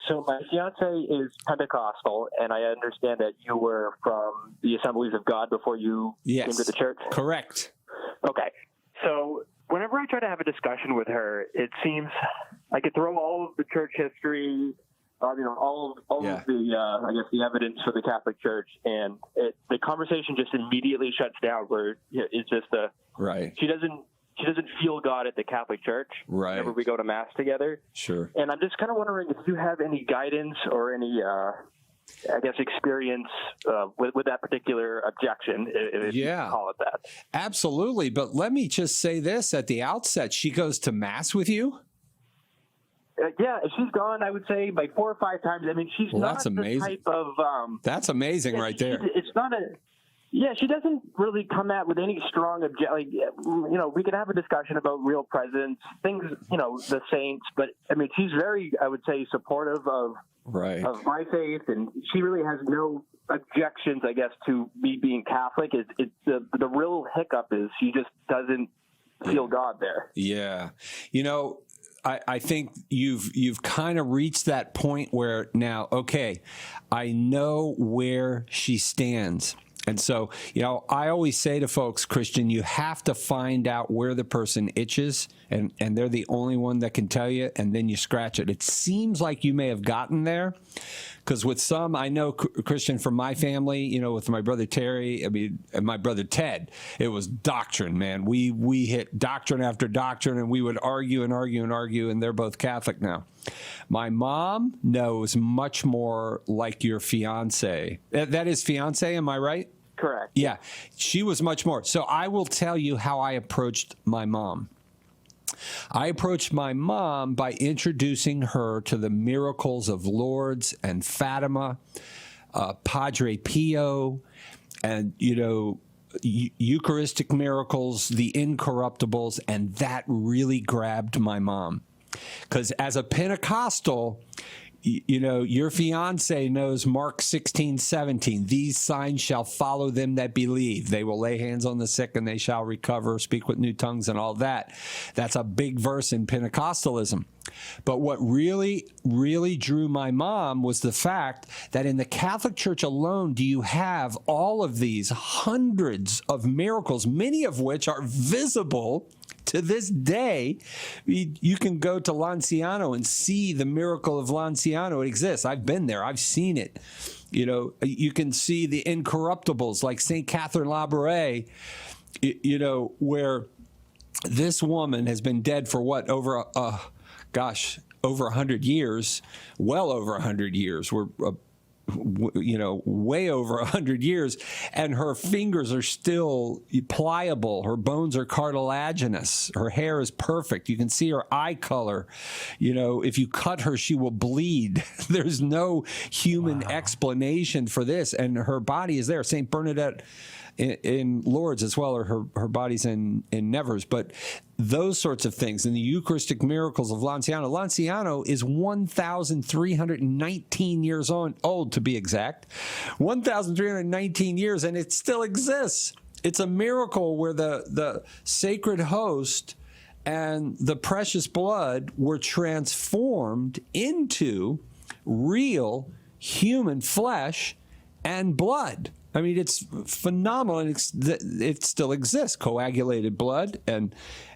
So my fiance is Pentecostal, and I understand that you were from the Assemblies of God before you came to the church? Correct. Okay. So whenever I try to have a discussion with her, it seems I could throw all of the church history, all of the, I guess, the evidence for the Catholic Church, and the conversation just immediately shuts down. Where it's just right. She doesn't feel God at the Catholic Church. Right. Whenever we go to mass together. Sure. And I'm just kind of wondering if you have any guidance or any, I guess, experience with that particular objection, if you can call it that. Absolutely. But let me just say this at the outset. She goes to mass with you? Yeah, she's gone, I would say, by 4 or 5 times. I mean, she's not the type of... that's amazing right there. It's not a... Yeah, she doesn't really come at with any strong we could have a discussion about real presence, things, the saints, but I mean, she's very, I would say, supportive of my faith, and she really has no objections, I guess, to me being Catholic. It's the real hiccup is she just doesn't feel God there. Yeah. I think you've kind of reached that point where now, okay, I know where she stands. And so, I always say to folks, Christian, you have to find out where the person itches, and they're the only one that can tell you, and then you scratch it. It seems like you may have gotten there, because with some, I know, Christian, from my family, with my brother Terry, and my brother Ted, it was doctrine, man. We hit doctrine after doctrine, and we would argue and argue and argue, and they're both Catholic now. My mom knows much more like your fiance. That is fiance, am I right? Correct. Yeah, she was much more. So I will tell you how I approached my mom. I approached my mom by introducing her to the miracles of Lourdes and Fatima, Padre Pio, and, Eucharistic miracles, the incorruptibles, and that really grabbed my mom. Because as a Pentecostal, your fiance knows Mark 16:17. These signs shall follow them that believe. They will lay hands on the sick and they shall recover, speak with new tongues and all that. That's a big verse in Pentecostalism. But what really, really drew my mom was the fact that in the Catholic Church alone, do you have all of these hundreds of miracles, many of which are visible to this day. You can go to Lanciano and see the miracle of Lanciano. It exists. I've been there. I've seen it. You can see the incorruptibles like St. Catherine Labouré, where this woman has been dead for what, over 100 years, well over 100 years. We're way over 100 years, and her fingers are still pliable. Her bones are cartilaginous. Her hair is perfect. You can see her eye color. If you cut her, she will bleed. There's no human explanation for this, and her body is there. St. Bernadette in Lourdes as well, or her body's in Nevers, but those sorts of things. And the Eucharistic miracles of Lanciano. Lanciano is 1,319 years old, to be exact. 1,319 years, and it still exists. It's a miracle where the sacred host and the precious blood were transformed into real human flesh and blood. I mean, it's phenomenal, and it still exists. Coagulated blood, and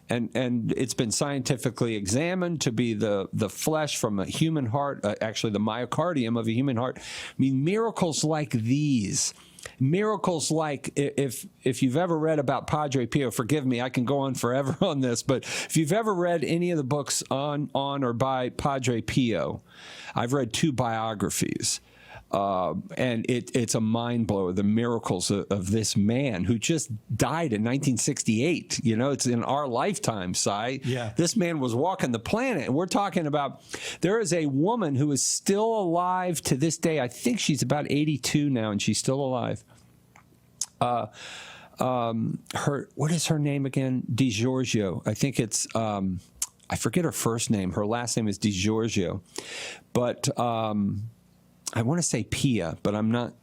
it's been scientifically examined to be the flesh from a human heart, actually the myocardium of a human heart. I mean, miracles like these, miracles like, if you've ever read about Padre Pio, forgive me, I can go on forever on this, but if you've ever read any of the books on or by Padre Pio, I've read 2 biographies. And it's a mind blower, the miracles of this man who just died in 1968. It's in our lifetime, Si. Yeah. This man was walking the planet. And we're talking about, there is a woman who is still alive to this day. I think she's about 82 now, and she's still alive. What is her name again? Di Giorgio. I think it's, I forget her first name. Her last name is Di Giorgio. But, I want to say Pia, but I'm not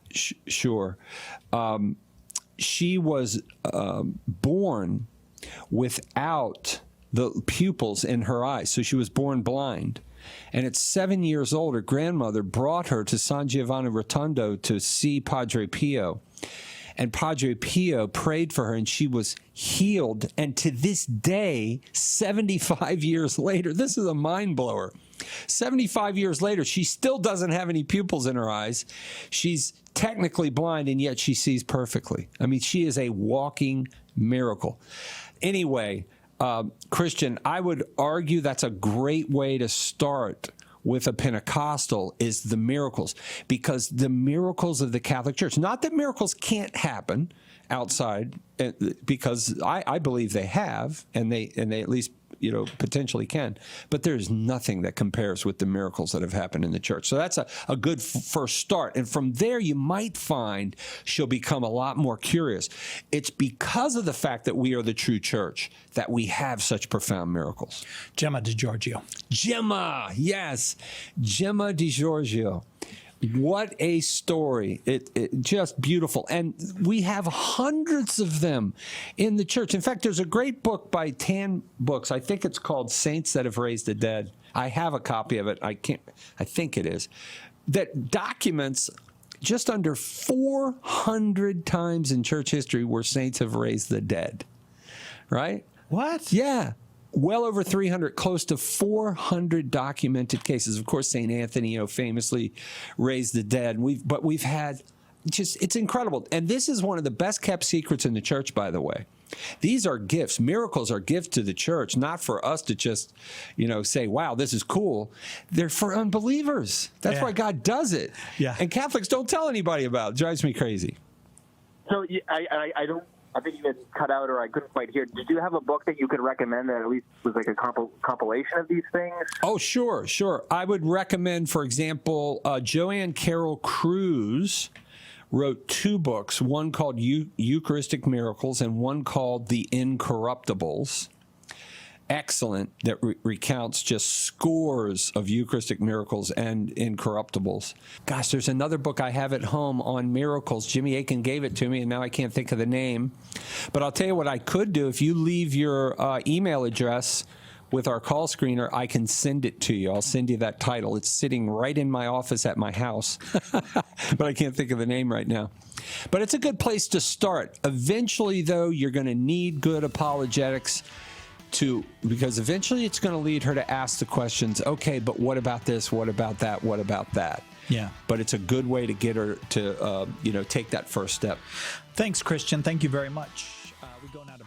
sure. She was born without the pupils in her eyes, so she was born blind. And at 7 years old, her grandmother brought her to San Giovanni Rotondo to see Padre Pio. And Padre Pio prayed for her, and she was healed. And to this day, 75 years later, this is a mind blower. 75 years later, she still doesn't have any pupils in her eyes. She's technically blind, and yet she sees perfectly. I mean, she is a walking miracle. Anyway, Christian, I would argue that's a great way to start with a Pentecostal is the miracles, because the miracles of the Catholic Church, not that miracles can't happen outside, because I believe they have, and they at least potentially can, but there's nothing that compares with the miracles that have happened in the church. So that's a good first start. And from there, you might find she'll become a lot more curious. It's because of the fact that we are the true church that we have such profound miracles. Gemma DiGiorgio. Gemma, yes. Gemma DiGiorgio. What a story. It just beautiful. And we have hundreds of them in the church. In fact, there's a great book by Tan Books. I think it's called Saints That Have Raised the Dead. I have a copy of it. I think it is. That documents just under 400 times in church history where saints have raised the dead. Right? What? Yeah. Well over 300, close to 400 documented cases. Of course, St. Anthony, famously raised the dead. But we've had it's incredible. And this is one of the best kept secrets in the church, by the way. These are gifts. Miracles are gifts to the church, not for us to just, say, wow, this is cool. They're for unbelievers. That's why God does it. Yeah. And Catholics don't tell anybody about it. It drives me crazy. So I think you had cut out, or I couldn't quite hear. Did you have a book that you could recommend that at least was like a compilation of these things? Oh, sure. I would recommend, for example, Joanne Carroll Cruz wrote 2 books, one called Eucharistic Miracles and one called The Incorruptibles. Excellent, that recounts just scores of Eucharistic miracles and incorruptibles. Gosh, there's another book I have at home on miracles. Jimmy Aiken gave it to me, and now I can't think of the name. But I'll tell you what I could do. If you leave your email address with our call screener, I can send it to you. I'll send you that title. It's sitting right in my office at my house, but I can't think of the name right now. But it's a good place to start. Eventually, though, you're going to need good apologetics because eventually it's going to lead her to ask the questions, okay, but what about this? What about that? What about that? Yeah. But it's a good way to get her to, take that first step. Thanks, Christian. Thank you very much. We go now to